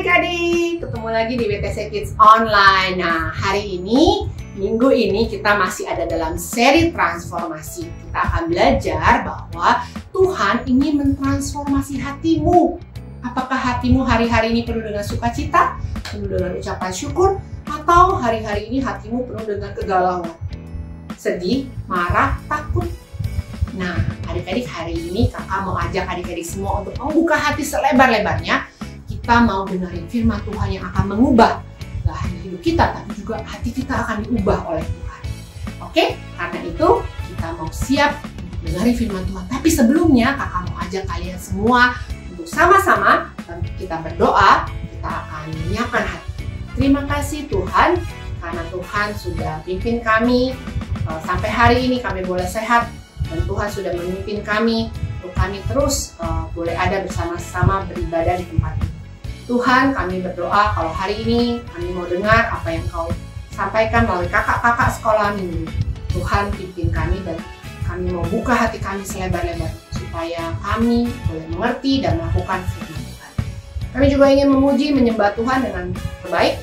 adik-adik, ketemu lagi di WTC Kids Online. Nah, hari ini, minggu ini kita masih ada dalam seri transformasi. Kita akan belajar bahwa Tuhan ingin mentransformasi hatimu. Apakah hatimu hari-hari ini penuh dengan sukacita, penuh dengan ucapan syukur, atau hari-hari ini hatimu penuh dengan kegalauan, sedih, marah, takut? Nah, adik-adik, hari ini kakak mau ajak adik-adik semua untuk membuka hati selebar-lebarnya. Kita mau dengerin firman Tuhan yang akan mengubah gak hanya hidup kita, tapi juga hati kita akan diubah oleh Tuhan. Oke? Karena itu kita mau siap dengerin firman Tuhan. Tapi sebelumnya kakak mau ajak kalian semua untuk sama-sama kita berdoa. Kita akan menyiapkan hati. Terima kasih Tuhan, karena Tuhan sudah pimpin kami sampai hari ini kami boleh sehat. Dan Tuhan sudah memimpin kami untuk kami terus boleh ada bersama-sama beribadah di tempat ini. Tuhan, kami berdoa kalau hari ini kami mau dengar apa yang Kau sampaikan melalui kakak-kakak sekolah minggu. Tuhan pimpin kami dan kami mau buka hati kami selebar-lebar supaya kami boleh mengerti dan melakukan firman Tuhan. Kami juga ingin memuji, menyembah Tuhan dengan terbaik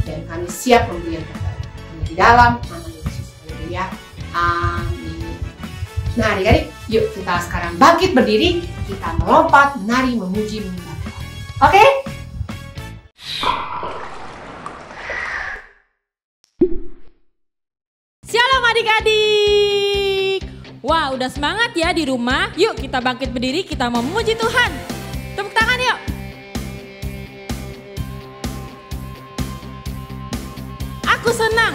dan kami siap memberi yang terbaik. Kami di dalam nama Yesus. Haleluya. Amin. Nah adik-adik, yuk kita sekarang bangkit berdiri, kita melompat, menari, memuji, menyembah Tuhan. Oke? Shalom adik-adik. Wah, udah semangat ya di rumah. Yuk kita bangkit berdiri, kita mau memuji Tuhan. Tepuk tangan yuk. Aku senang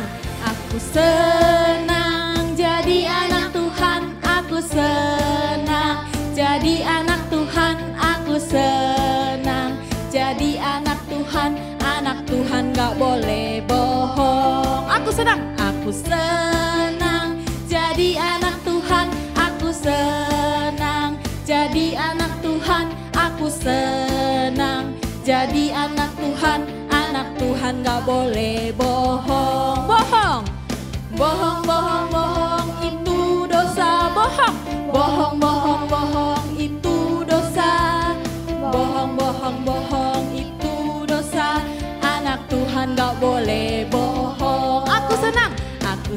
jadi anak Tuhan. Aku senang jadi anak Tuhan. Aku senang jadi anak Tuhan. Anak Tuhan gak boleh bohong. Aku senang jadi anak Tuhan. Aku senang jadi anak Tuhan. Aku senang jadi anak Tuhan. Anak Tuhan gak boleh bohong. Bohong itu dosa. Bohong itu dosa. Bohong itu dosa. Anak Tuhan gak boleh bohong. Aku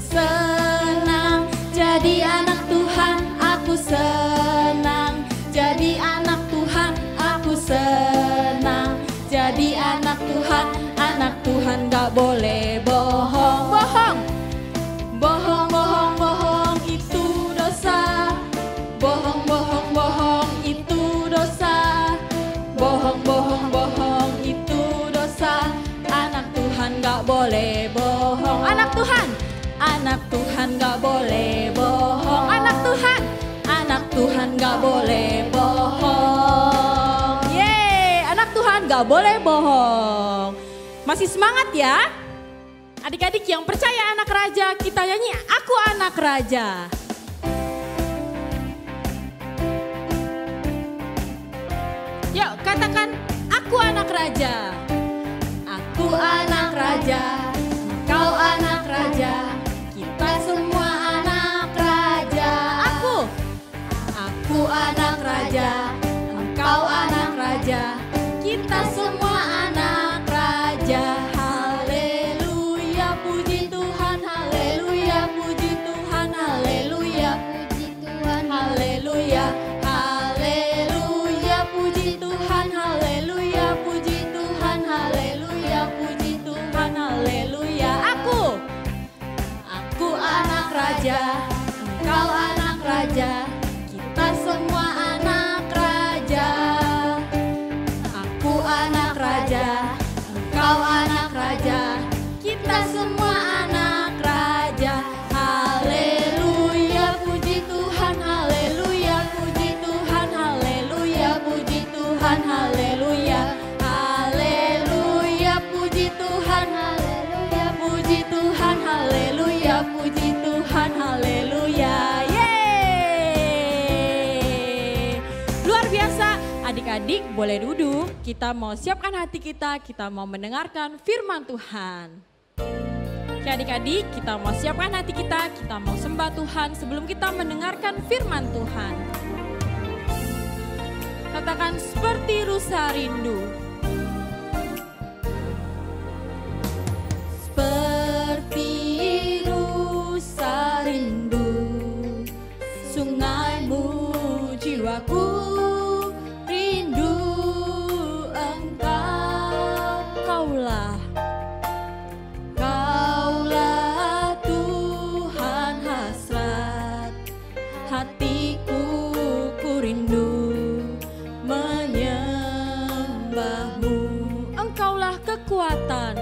senang jadi anak Tuhan. Aku senang jadi anak Tuhan. Aku senang jadi anak Tuhan. Anak Tuhan gak boleh bohong. Bohong itu dosa. Bohong itu dosa. Bohong itu dosa. Anak Tuhan gak boleh bohong. Anak Tuhan gak boleh bohong. Anak Tuhan gak boleh bohong. Yeay, anak Tuhan gak boleh bohong. Masih semangat ya? Adik-adik yang percaya anak raja, kita nyanyi Aku Anak Raja. Yuk katakan Aku Anak Raja. Aku anak raja, kau anak raja, kita semua anak raja. Aku anak raja, engkau anak raja, kita semua anak raja. Haleluya, puji Tuhan, haleluya, puji Tuhan, haleluya, puji Tuhan, haleluya, haleluya, puji Tuhan, haleluya, puji Tuhan, haleluya, puji Tuhan, haleluya. Aku anak raja, engkau anak raja, kita semua anak raja. Aku anak raja, engkau anak raja, kita semua anak raja. Haleluya, puji Tuhan, haleluya, puji Tuhan, haleluya, puji Tuhan, haleluya, haleluya, puji Tuhan, haleluya, puji Tuhan, haleluya, puji Tuhan, haleluya. Yeay, luar biasa. Adik-adik boleh duduk, kita mau siapkan hati kita mau mendengarkan firman Tuhan. Oke adik-adik, kita mau siapkan hati kita mau sembah Tuhan sebelum kita mendengarkan firman Tuhan. Katakan seperti rusa rindu. kekuatan.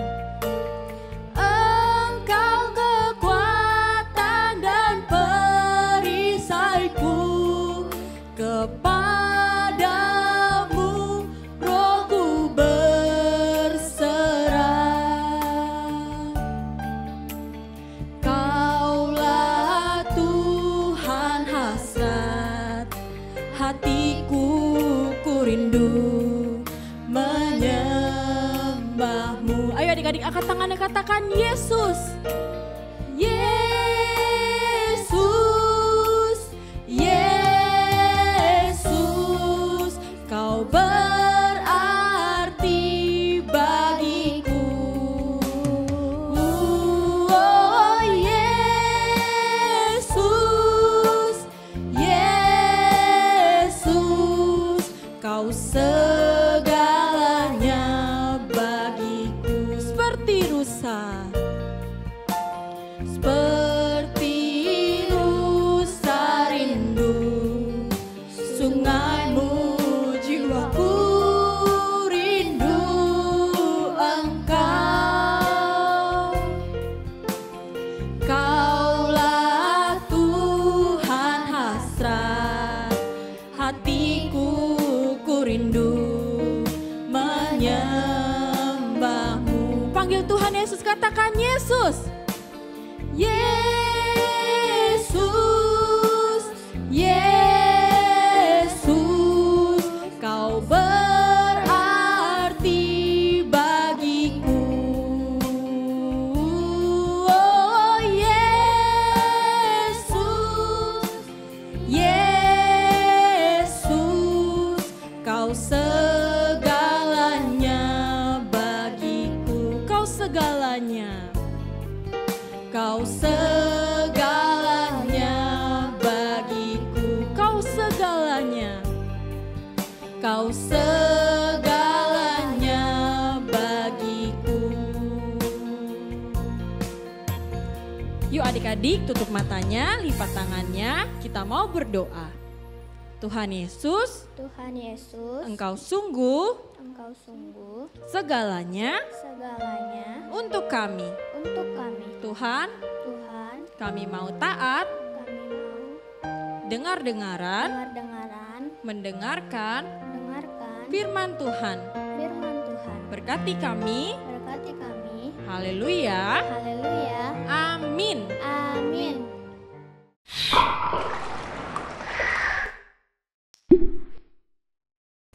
Engkau kekuatan dan perisaiku, kepadamu rohku berserah. Kaulah Tuhan hasrat hatiku, ku rindu menyembahmu. Ayo adik-adik angkat tangannya, katakan Yesus. Yesus, Yesus, kau berarti bagiku. Oh Yesus, Yesus, kau segalanya bagiku. Seperti rusa, seperti rusa rindu sungaimu, jiwaku rindu engkau. Kaulah Tuhan hasrat hatiku, ku rindu menyembahmu. Panggil Tuhan Yesus, katakan Yesus. Yesus, Yesus, kau berarti bagiku. Oh Yesus, Yesus, kau segalanya bagiku. Kau segalanya, kau segalanya bagiku. Kau segalanya, kau segalanya bagiku. Yuk adik-adik tutup matanya, lipat tangannya, kita mau berdoa. Tuhan Yesus, Tuhan Yesus, Engkau sungguh Engkau sungguh segalanya segalanya untuk kami. untuk kami. Tuhan, Tuhan, kami mau taat, kami mau dengar-dengaran, dengar-dengaran, mendengarkan mendengarkan firman Tuhan. firman Tuhan. Berkati kami. Berkati kami. Haleluya. Haleluya. Amin. Amin.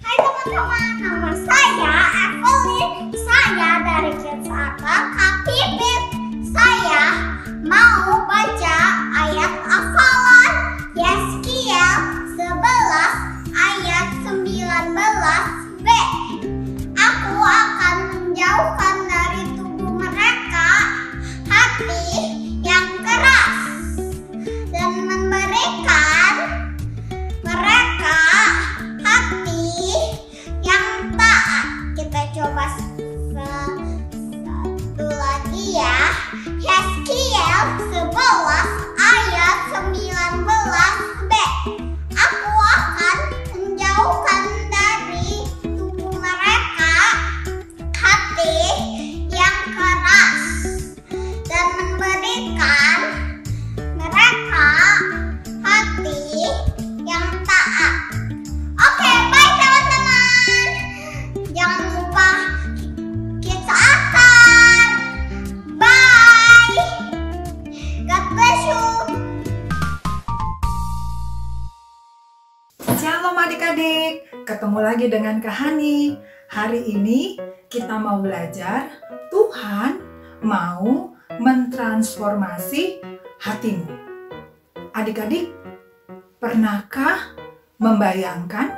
Hai teman-teman, nama saya Evelyn. Saya dari Kids Pipit. Saya mau baca ayat hafalan Yeskiel 11 ayat 19b. Aku akan menjauhkan dari tubuh mereka hati yang keras dan memberikan mereka hati yang taat. Kita coba satu lagi ya. Yeskiel 11 ayat 19b. Aku akan menjauhkan dari tubuh mereka hati yang keras dan memberikan mereka hati yang taat. Oke, bye teman-teman. Jangan lupa kita akan. Bye. God bless you. Shalom adik-adik, ketemu lagi dengan Kak Hani. Hari ini kita mau belajar Tuhan mau mentransformasi hatimu. Adik-adik, pernahkah membayangkan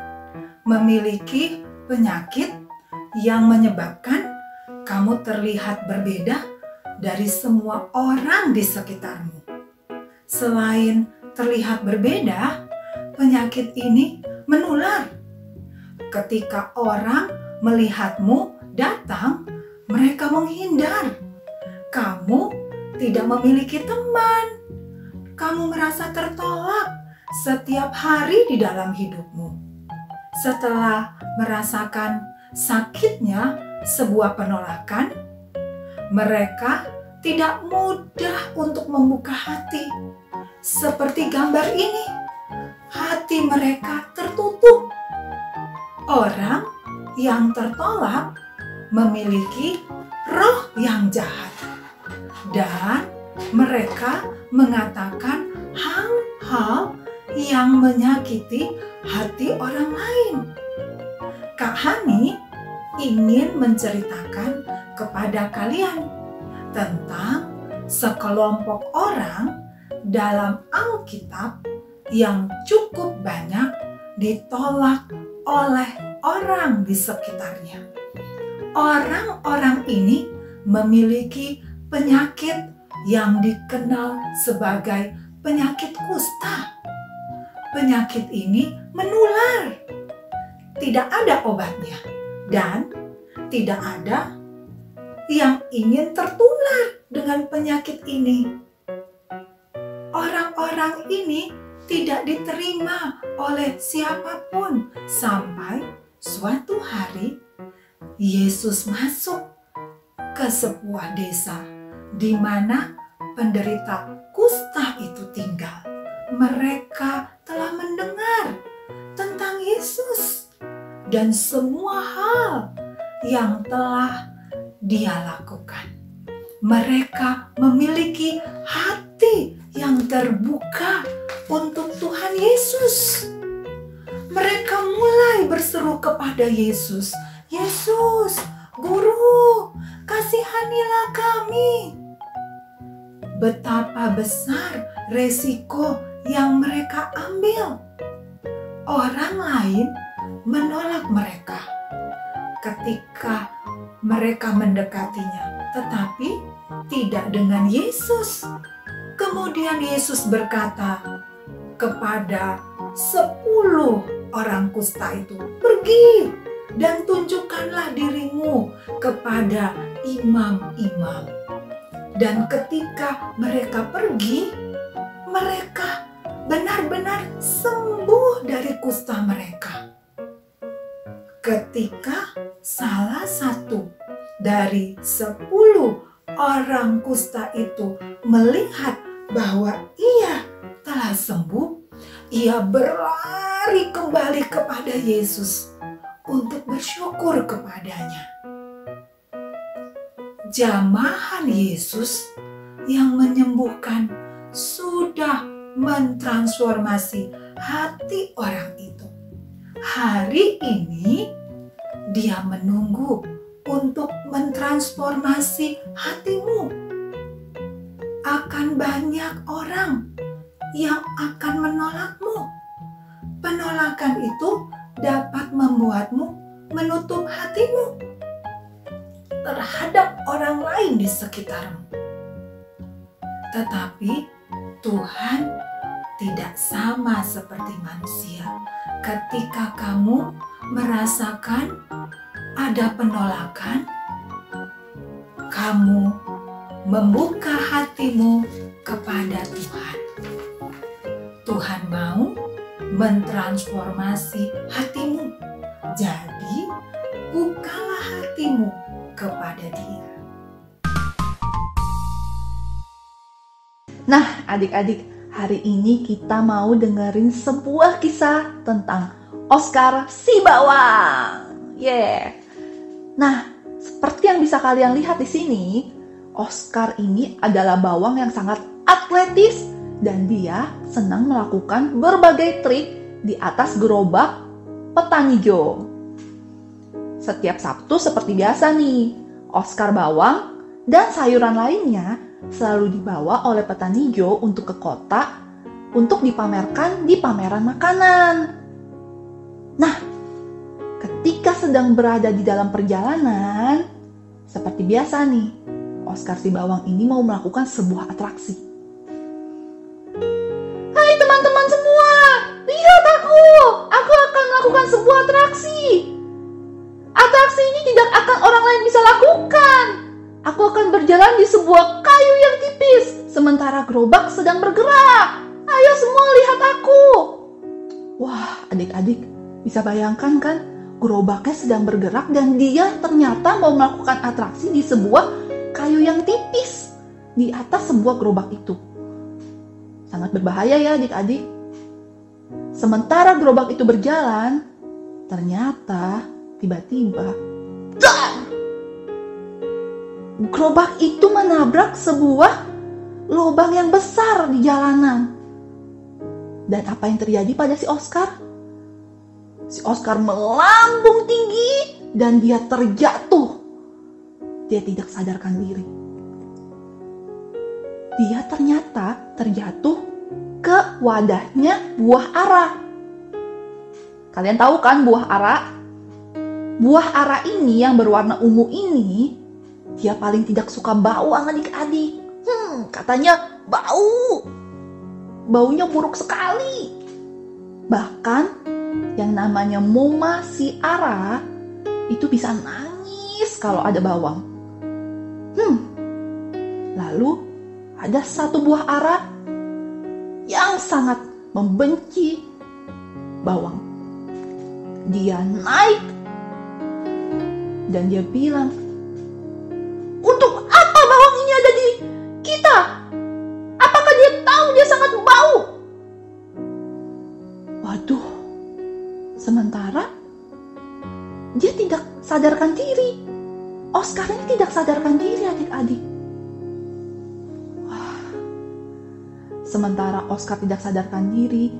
memiliki penyakit yang menyebabkan kamu terlihat berbeda dari semua orang di sekitarmu? Selain terlihat berbeda, penyakit ini menular. Ketika orang melihatmu datang, mereka menghindar. Kamu tidak memiliki teman. Kamu merasa tertolak setiap hari di dalam hidupmu. Setelah merasakan sakitnya sebuah penolakan, mereka tidak mudah untuk membuka hati. Seperti gambar ini, hati mereka tertutup. Orang yang tertolak memiliki roh yang jahat, dan mereka mengatakan hal-hal yang menyakiti hati orang lain. Kak Hani ingin menceritakan kepada kalian tentang sekelompok orang dalam Alkitab yang cukup banyak ditolak oleh orang di sekitarnya. Orang-orang ini memiliki penyakit yang dikenal sebagai penyakit kusta. Penyakit ini menular. Tidak ada obatnya dan tidak ada yang ingin tertular dengan penyakit ini. Orang-orang ini tidak diterima oleh siapapun sampai suatu hari Yesus masuk ke sebuah desa di mana penderita kusta itu tinggal. Mereka telah mendengar tentang Yesus dan semua hal yang telah Dia lakukan. Mereka memiliki hati yang terbuka untuk Tuhan Yesus. Mereka mulai berseru kepada Yesus, "Yesus, Guru, kasihanilah kami." Betapa besar resiko yang mereka ambil. Orang lain menolak mereka ketika mereka mendekatinya, tetapi tidak dengan Yesus. Kemudian Yesus berkata kepada 10 orang kusta itu, "Pergi dan tunjukkanlah dirimu kepada imam-imam." Dan ketika mereka pergi, mereka benar-benar sembuh dari kusta mereka. Ketika salah satu dari 10 orang kusta itu melihat bahwa ia telah sembuh, ia berlari kembali kepada Yesus untuk bersyukur kepadanya. Jamahan Yesus yang menyembuhkan sudah mentransformasi hati orang itu. Hari ini Dia menunggu untuk mentransformasi hatimu. Akan banyak orang yang akan menolakmu. Penolakan itu dapat membuatmu menutup hatimu terhadap orang lain di sekitarmu. Tetapi Tuhan tidak sama seperti manusia. Ketika kamu merasakan ada penolakan, kamu membuka hatimu kepada Tuhan. Tuhan mau mentransformasi hatimu. Jadi, bukalah hatimu kepada Dia. Nah, adik-adik, hari ini kita mau dengerin sebuah kisah tentang Oscar si bawang. Nah, seperti yang bisa kalian lihat di sini, Oscar ini adalah bawang yang sangat atletis dan dia senang melakukan berbagai trik di atas gerobak petani Jo. Setiap Sabtu seperti biasa nih, Oscar bawang dan sayuran lainnya selalu dibawa oleh petani Jo untuk ke kota untuk dipamerkan di pameran makanan. Nah, ketika sedang berada di dalam perjalanan, seperti biasa nih, Oscar si bawang ini mau melakukan sebuah atraksi. Hai teman-teman semua, lihat aku akan melakukan sebuah atraksi. Atraksi ini tidak akan orang lain bisa lakukan. Aku akan berjalan di sebuah kayu yang tipis, sementara gerobak sedang bergerak. Ayo semua lihat aku. Wah, adik-adik bisa bayangkan kan? gerobaknya sedang bergerak dan dia ternyata mau melakukan atraksi di sebuah kayu yang tipis di atas sebuah gerobak itu. Sangat berbahaya ya adik-adik. Sementara gerobak itu berjalan, ternyata tiba-tiba gerobak itu menabrak sebuah lubang yang besar di jalanan. Dan apa yang terjadi pada si Oscar? Si Oscar melambung tinggi dan dia terjatuh. Dia tidak sadarkan diri. Dia ternyata terjatuh ke wadahnya buah ara. Kalian tahu kan buah ara? Buah ara ini yang berwarna ungu ini, dia paling tidak suka bawang adik-adik. Katanya bau. Baunya buruk sekali. Bahkan yang namanya moma si ara itu bisa nangis kalau ada bawang. Lalu ada satu buah ara yang sangat membenci bawang. Dia naik dan dia bilang, "Untuk apa bawang ini ada di kita? Apakah dia tahu dia sangat bau?" Waduh, sementara dia tidak sadarkan diri. Oscar ini tidak sadarkan diri adik-adik. Sementara Oscar tidak sadarkan diri,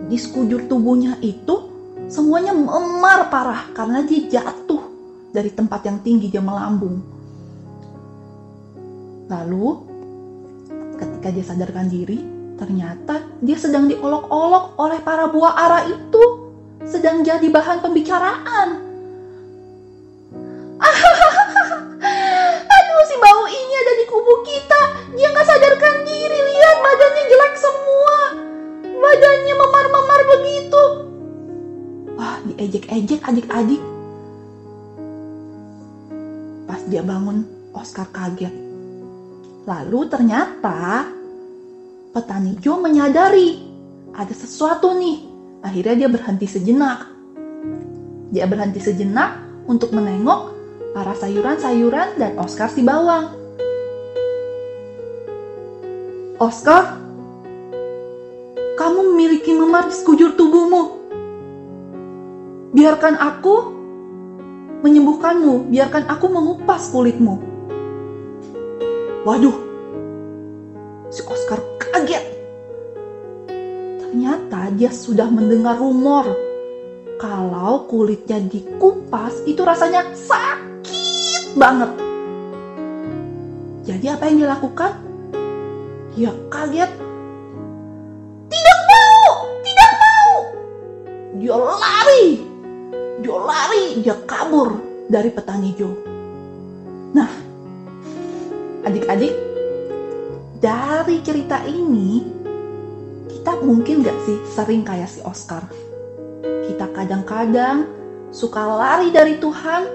di sekujur tubuhnya itu semuanya memar parah karena dia jatuh dari tempat yang tinggi, dia melambung. Lalu ketika dia sadarkan diri, ternyata dia sedang diolok-olok oleh para buah ara itu, sedang jadi bahan pembicaraan. Aduh, si bau ini ada di kubu kita. Dia gak sadarkan diri, lihat badannya jelek semua. Badannya memar-memar begitu. Wah, diejek-ejek adik-adik. Pas dia bangun, Oscar kaget. Lalu ternyata petani Joe menyadari ada sesuatu nih. Akhirnya dia berhenti sejenak. Dia berhenti sejenak untuk menengok para sayuran-sayuran dan Oscar si bawang. "Oscar, kamu memiliki memar di sekujur tubuhmu. Biarkan aku menyembuhkanmu, biarkan aku mengupas kulitmu." Waduh, si Oscar kaget. Ternyata dia sudah mendengar rumor kalau kulitnya dikupas itu rasanya sakit banget. Jadi apa yang dia lakukan? Dia kaget. Tidak mau. Dia lari, dia kabur dari petani Joe. Nah, adik-adik, dari cerita ini, kita mungkin gak sih sering kayak si Oscar? Kita kadang-kadang suka lari dari Tuhan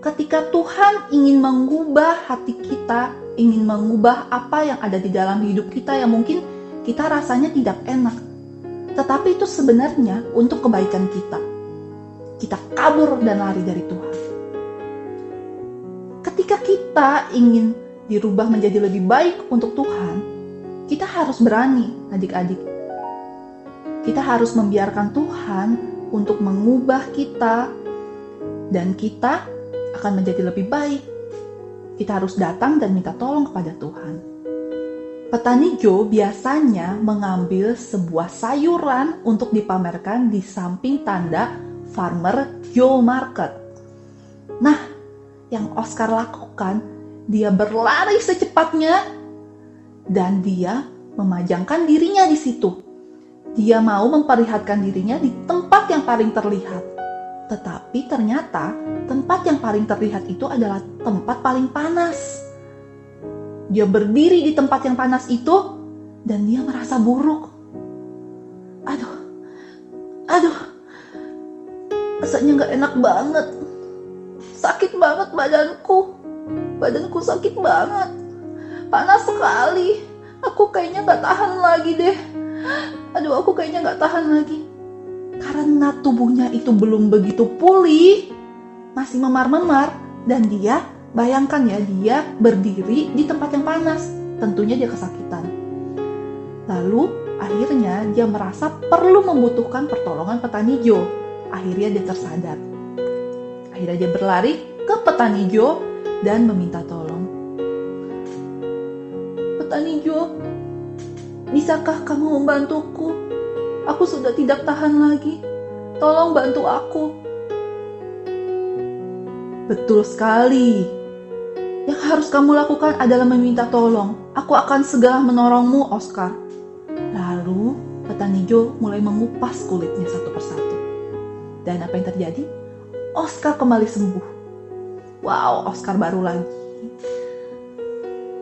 ketika Tuhan ingin mengubah hati kita, ingin mengubah apa yang ada di dalam hidup kita yang mungkin kita rasanya tidak enak. Tetapi itu sebenarnya untuk kebaikan kita. Kita kabur dan lari dari Tuhan. Ketika kita ingin dirubah menjadi lebih baik untuk Tuhan, kita harus berani, adik-adik. Kita harus membiarkan Tuhan untuk mengubah kita, dan kita akan menjadi lebih baik. Kita harus datang dan minta tolong kepada Tuhan. Petani Joe biasanya mengambil sebuah sayuran untuk dipamerkan di samping tanda Farmer Joe Market. Nah, yang Oscar lakukan, dia berlari secepatnya dan dia memajangkan dirinya di situ. Dia mau memperlihatkan dirinya di tempat yang paling terlihat. Tetapi ternyata tempat yang paling terlihat itu adalah tempat paling panas. Dia berdiri di tempat yang panas itu dan dia merasa buruk. Aduh, rasanya gak enak banget. Sakit banget badanku sakit banget. Panas sekali. Aku kayaknya gak tahan lagi deh. Aku kayaknya gak tahan lagi. karena tubuhnya itu belum begitu pulih, masih memar-memar, dan dia, bayangkan ya, dia berdiri di tempat yang panas, tentunya dia kesakitan. Lalu akhirnya dia merasa perlu membutuhkan pertolongan petani Jo. Akhirnya dia tersadar. Akhirnya dia berlari ke petani Jo dan meminta tolong. Petani Jo, bisakah kamu membantuku? Aku sudah tidak tahan lagi. Tolong bantu aku. Betul sekali. Yang harus kamu lakukan adalah meminta tolong. Aku akan segera menolongmu, Oscar. Lalu, petani Jo mulai mengupas kulitnya satu persatu. Dan apa yang terjadi? Oscar kembali sembuh. Wow, Oscar baru lagi.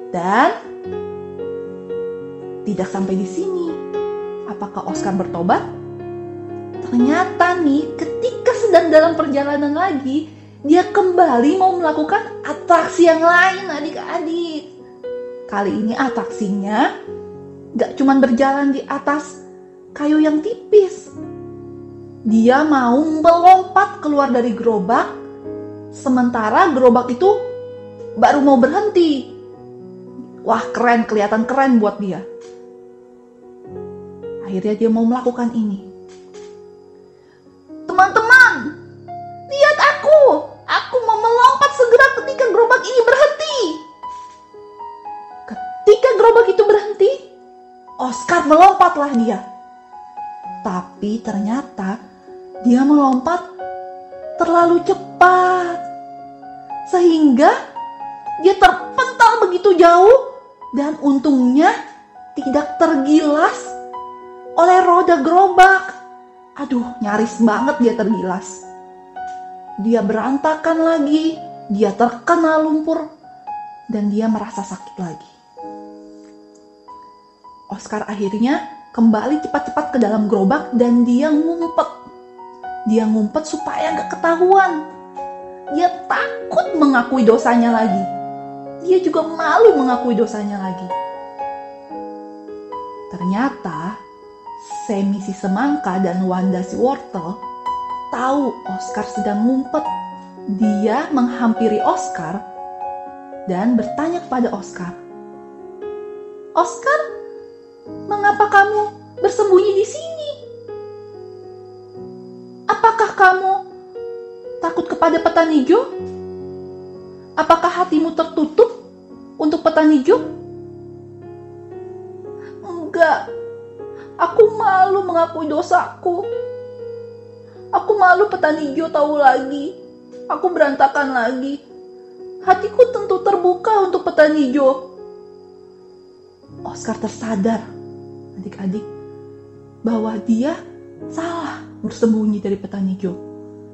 Dan tidak sampai di sini. Apakah Oscar bertobat? Ternyata nih, ketika sedang dalam perjalanan lagi, dia kembali mau melakukan atraksi yang lain, adik-adik. Kali ini atraksinya gak cuma berjalan di atas kayu yang tipis. Dia mau melompat keluar dari gerobak, sementara gerobak itu baru mau berhenti. Wah, keren, kelihatan keren buat dia. Akhirnya dia mau melakukan ini. Teman-teman, lihat aku. Aku mau melompat segera ketika gerobak ini berhenti. Ketika gerobak itu berhenti, Oscar melompatlah dia. Tapi ternyata dia melompat terlalu cepat. Sehingga dia terpental begitu jauh dan untungnya tidak tergilas oleh roda gerobak. Aduh, nyaris banget dia tergilas. Dia berantakan lagi, dia terkena lumpur, dan dia merasa sakit lagi. Oscar akhirnya kembali cepat-cepat ke dalam gerobak dan dia ngumpet. Dia ngumpet supaya gak ketahuan. Dia takut mengakui dosanya lagi. Dia juga malu mengakui dosanya lagi. Ternyata Sammy si semangka dan Wanda si wortel tahu Oscar sedang ngumpet. Dia menghampiri Oscar dan bertanya kepada Oscar, "Oscar, mengapa kamu bersembunyi di sini? Apakah kamu takut kepada petani Jo? Apakah hatimu tertutup untuk petani Jo?" "Enggak. Aku malu mengakui dosaku. Aku malu petani Jo tahu lagi. Aku berantakan lagi. Hatiku tentu terbuka untuk petani Jo." Oscar tersadar, adik-adik, bahwa dia salah bersembunyi dari petani Jo.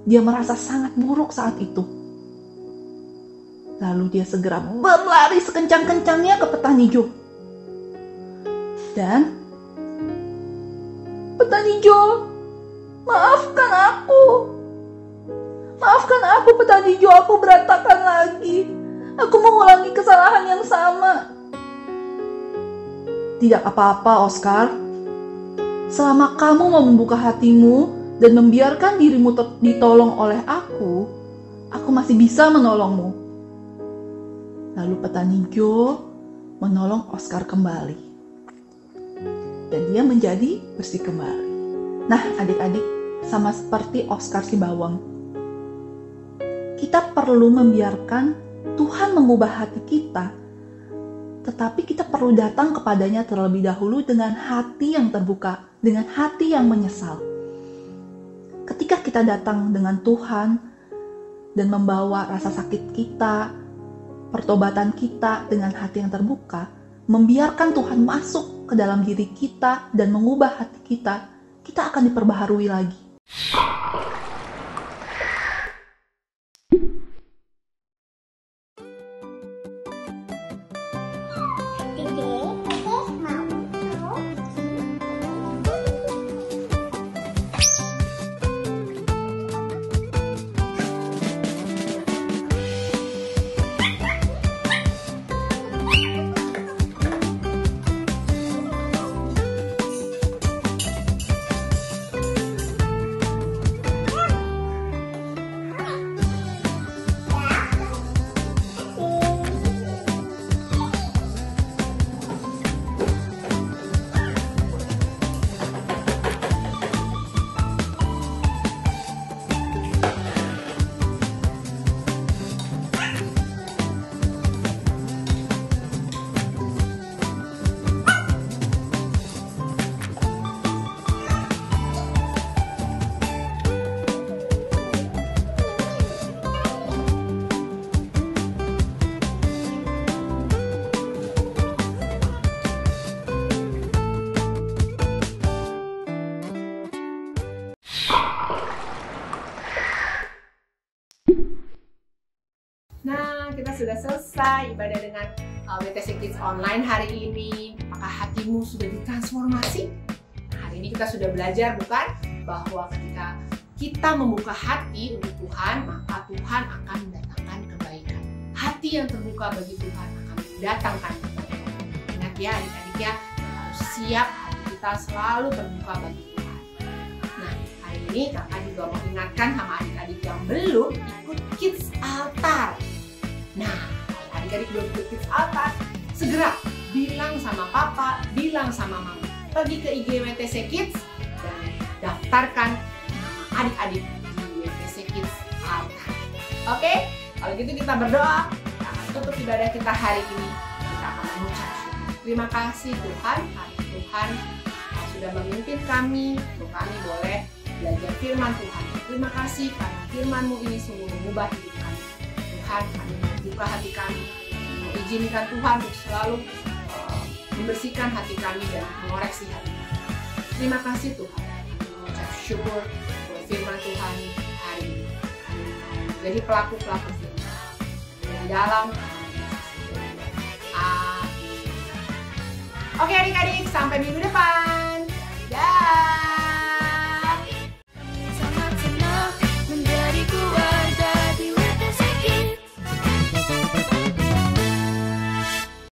Dia merasa sangat buruk saat itu. Lalu dia segera berlari sekencang-kencangnya ke petani Jo. Dan, "Petani Jo, maafkan aku. Maafkan aku, petani Jo, aku berantakan lagi. Aku mengulangi kesalahan yang sama." "Tidak apa-apa, Oscar. Selama kamu mau membuka hatimu dan membiarkan dirimu ditolong oleh aku masih bisa menolongmu." Lalu petani Jo menolong Oscar kembali. Dan dia menjadi bersih kembali. Nah, adik-adik, sama seperti Oscar si bawang, kita perlu membiarkan Tuhan mengubah hati kita, tetapi kita perlu datang kepadanya terlebih dahulu dengan hati yang terbuka, dengan hati yang menyesal. Ketika kita datang dengan Tuhan dan membawa rasa sakit kita, pertobatan kita dengan hati yang terbuka, membiarkan Tuhan masuk ke dalam diri kita dan mengubah hati kita, kita akan diperbaharui lagi. Nah, kita sudah selesai ibadah dengan WTC Kids Online hari ini. Apakah hatimu sudah ditransformasi? Hari ini kita sudah belajar bukan? Bahwa ketika kita membuka hati untuk Tuhan, maka Tuhan akan mendatangkan kebaikan. Hati yang terbuka bagi Tuhan akan mendatangkan kebaikan. Ingat ya adik-adik ya, harus siap hati kita selalu terbuka bagi Tuhan. Nah, hari ini kakak juga mau ingatkan sama adik-adik yang belum ikut Kids Altar. Nah, adik-adik belum ikut Kids Altar, segera bilang sama papa, bilang sama mama. Pergi ke IG WTC Kids dan daftarkan nama adik-adik di WTC Kids Altar. Oke? Kalau gitu kita berdoa, kita akan tutup ibadah kita hari ini. Kita akan mengucap syukur. Terima kasih Tuhan, Tuhan sudah memimpin kami, untuk kami boleh belajar firman Tuhan. Terima kasih karena firman-Mu ini sungguh mengubah hidup kami. Tuhan, kami membuka hati kami, mengizinkan Tuhan untuk selalu membersihkan hati kami dan mengoreksi hati kami. Terima kasih Tuhan, kami mengucap syukur buat firman Tuhan hari ini. Kami menjadi pelaku-pelaku firman yang dalam Amin. Oke adik-adik, sampai minggu depan.